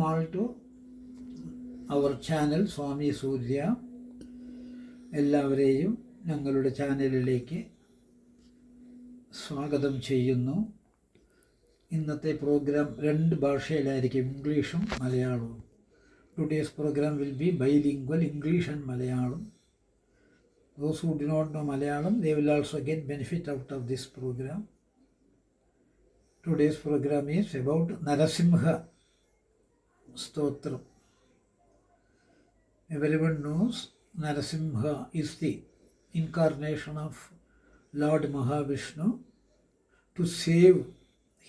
welcome all to our channel സ്വാമി സൂര്യ. എല്ലാവരെയും ഞങ്ങളുടെ ചാനലിലേക്ക് സ്വാഗതം ചെയ്യുന്നു. ഇന്നത്തെ പ്രോഗ്രാം 2 ഭാഷയിലായിരിക്കും, ഇംഗ്ലീഷും മലയാളവും. Today's program will be bilingual, English and Malayalam. Those who do not know Malayalam, they will also get benefit out of this program. Today's program is about Narasimha Stotram. Everyone knows Narasimha is the incarnation of Lord Mahavishnu to save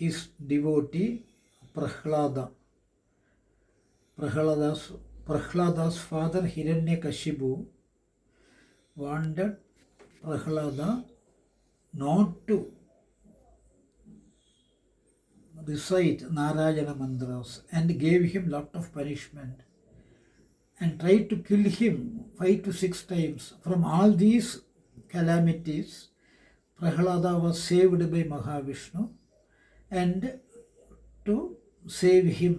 his devotee Prahlada. Prahlada's father Hiranyakashipu wanted Prahlada not to recite Narayana mantras and gave him lot of punishment and tried to kill him 5 to 6 times. From all these calamities, Prahlada was saved by Mahavishnu, and to save him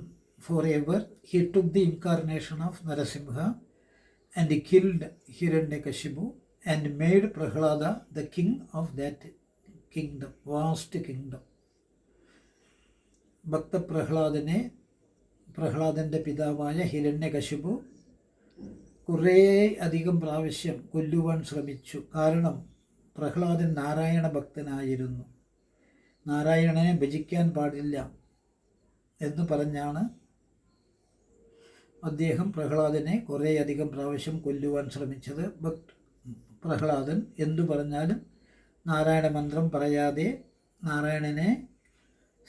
forever, he took the incarnation of Narasimha and he killed Hiranyakashipu and made Prahlada the king of that kingdom, vast kingdom. ഭക്ത പ്രഹ്ലാദൻ്റെ പിതാവായ ഹിരണ്യകശിപു കുറേ അധികം പ്രാവശ്യം കൊല്ലുവാൻ ശ്രമിച്ചു. കാരണം പ്രഹ്ലാദൻ നാരായണ ഭക്തനായിരുന്നു. നാരായണനെ ഭജിക്കാൻ പാടില്ല എന്ന് പറഞ്ഞാണ് അദ്ദേഹം പ്രഹ്ലാദനെ കുറേയധികം പ്രാവശ്യം കൊല്ലുവാൻ ശ്രമിച്ചത്. പ്രഹ്ലാദൻ എന്തു പറഞ്ഞാലും നാരായണ മന്ത്രം പറയാതെ, നാരായണനെ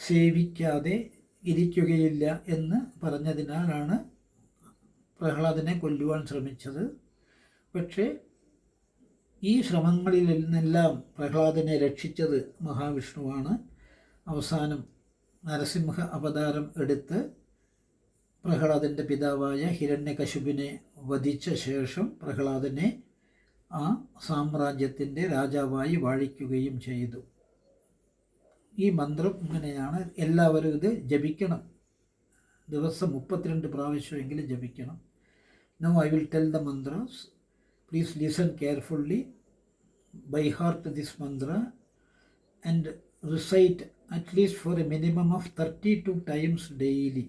സേവിക്കാതെ ഇരിക്കുകയില്ല എന്ന് പറഞ്ഞതിനാലാണ് പ്രഹ്ലാദനെ കൊല്ലുവാൻ ശ്രമിച്ചത്. പക്ഷേ ഈ ശ്രമങ്ങളിൽ നിന്നെല്ലാം പ്രഹ്ലാദനെ രക്ഷിച്ചത് മഹാവിഷ്ണുവാണ്. അവസാനം നരസിംഹ അവതാരം എടുത്ത് പ്രഹ്ലാദൻ്റെ പിതാവായ ഹിരണ്യകശിപുവിനെ വധിച്ച ശേഷം പ്രഹ്ലാദനെ ആ സാമ്രാജ്യത്തിൻ്റെ രാജാവായി വാഴിക്കുകയും ചെയ്തു. ഈ മന്ത്രം ഇങ്ങനെയാണ്. എല്ലാവരും ഇത് ജപിക്കണം. ദിവസം 32 പ്രാവശ്യമെങ്കിലും ജപിക്കണം. Now I will tell the mantras. Please listen carefully. By heart this mantra and recite at least for a minimum of 32 times daily.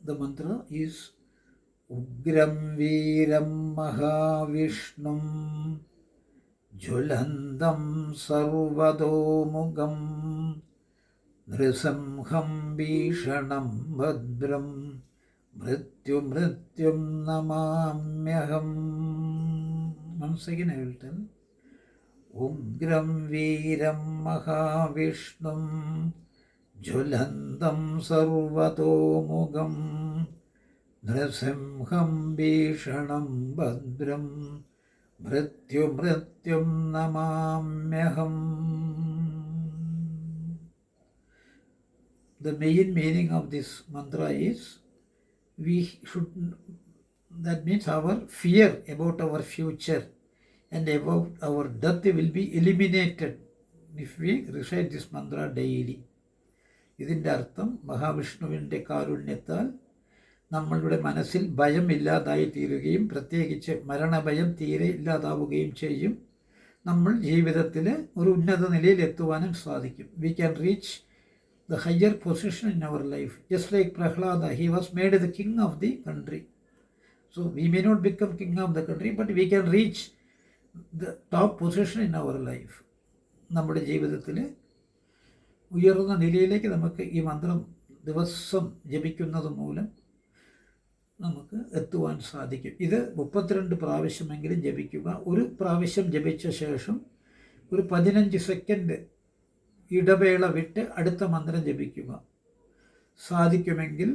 The mantra is Ugram Veeram Mahavishnum Jhulandam Sarvadomugam Nrisamham Bhishanam Bhadram Mrityum Namamyaham. Once again I will tell. Ugram Veeram Mahavishnum Jhulandam Sarvadomugam Nrisamham Bhishanam Bhadram Mrityum Namamyaham. The main meaning of this mantra is that means our fear about our future and about our death will be eliminated if we recite this mantra daily. ഇതിൻ്റെ അർത്ഥം മഹാവിഷ്ണുവിൻ്റെ കാരുണ്യത്താൽ നമ്മളുടെ മനസ്സിൽ ഭയം ഇല്ലാതായി തീരുകയും പ്രത്യേകിച്ച് മരണഭയം തീരെ ഇല്ലാതാവുകയും ചെയ്യും. നമ്മൾ ജീവിതത്തിൽ ഒരു ഉന്നത നിലയിൽ എത്തുവാനും സാധിക്കും. We can reach the higher position in our life. Just like Prahlada, he was made the king of the country. So we may not become king of the country, but we can reach the top position in our life. നമ്മുടെ ജീവിതത്തിൽ ഉയർന്ന നിലയിലേക്ക് നമുക്ക് ഈ മന്ത്രം ദിവസം ജപിക്കുന്നത് മൂലം നമുക്ക് എത്തുവാൻ സാധിക്കും. ഇത് 32 പ്രാവശ്യമെങ്കിലും ജപിക്കുക. ഒരു പ്രാവശ്യം ജപിച്ച ശേഷം ഒരു 15 സെക്കൻഡ് ഇടവേള വിട്ട് അടുത്ത മന്ത്രം ജപിക്കുക. സാധിക്കുമെങ്കിൽ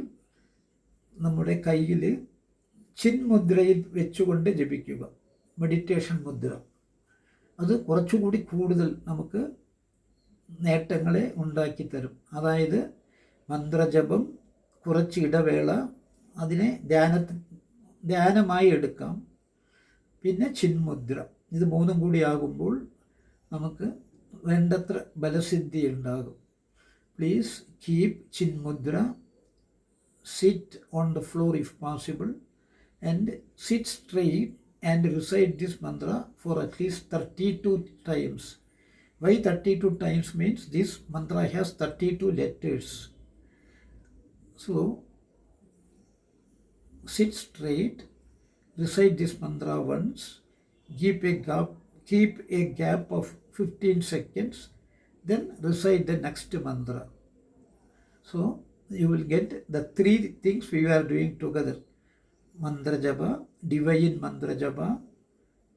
നമ്മുടെ കയ്യിൽ ചിന്മുദ്രയിൽ വെച്ചുകൊണ്ട് ജപിക്കുക, മെഡിറ്റേഷൻ മുദ്ര. അത് കുറച്ചുകൂടി കൂടുതൽ നമുക്ക് നേട്ടങ്ങളെ ഉണ്ടാക്കിത്തരും. അതായത് മന്ത്രജപം, കുറച്ച് ഇടവേള, അതിനെ ധ്യാനമായി എടുക്കാം. പിന്നെ ചിന്മുദ്ര, ഇത് 3 കൂടി ആകുമ്പോൾ നമുക്ക് വേണ്ടത്ര ബലസിദ്ധി ഉണ്ടാകും. Please keep Chinmudra sit on the floor if possible, and sit straight and recite this mantra for at least 32 times. Why 32 times means this mantra has 32 letters. So sit straight, recite this mantra once, keep a gap of 15 seconds, then recite the next mantra. So you will get the three things we are doing together: mantra japa, divine mantra japa,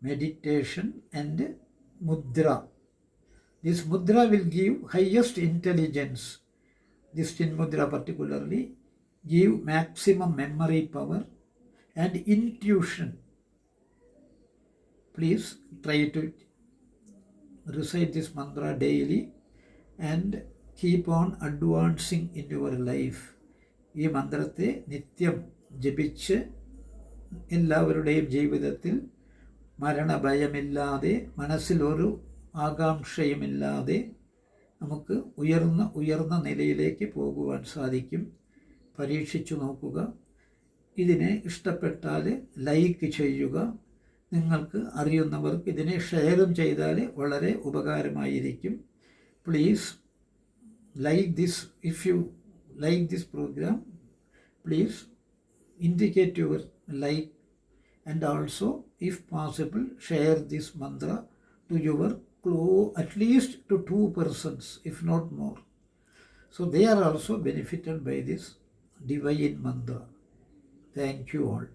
meditation, and mudra. This mudra will give highest intelligence. This Chin Mudra particularly give maximum memory power and intuition. Please try to recite this mantra daily and keep on advancing in your life. ഈ മന്ത്രത്തെ നിത്യം ജപിച്ച് എല്ലാവരുടെയും ജീവിതത്തിൽ മരണഭയമില്ലാതെ, മനസ്സിൽ ഒരു ആകാംക്ഷയുമില്ലാതെ നമുക്ക് ഉയർന്ന നിലയിലേക്ക് പോകുവാൻ സാധിക്കും. പരീക്ഷിച്ചു നോക്കുക. ഇതിനെ ഇഷ്ടപ്പെട്ടാൽ ലൈക്ക് ചെയ്യുക. നിങ്ങൾക്ക് അറിയുന്നവർക്ക് ഇതിനെ ഷെയറും ചെയ്താൽ വളരെ ഉപകാരമായിരിക്കും. Please like this. If you like this program, please indicate your like, and also if possible share this mantra to your at least to 2 persons, if not more, so they are also benefited by this divine mantra. Thank you all.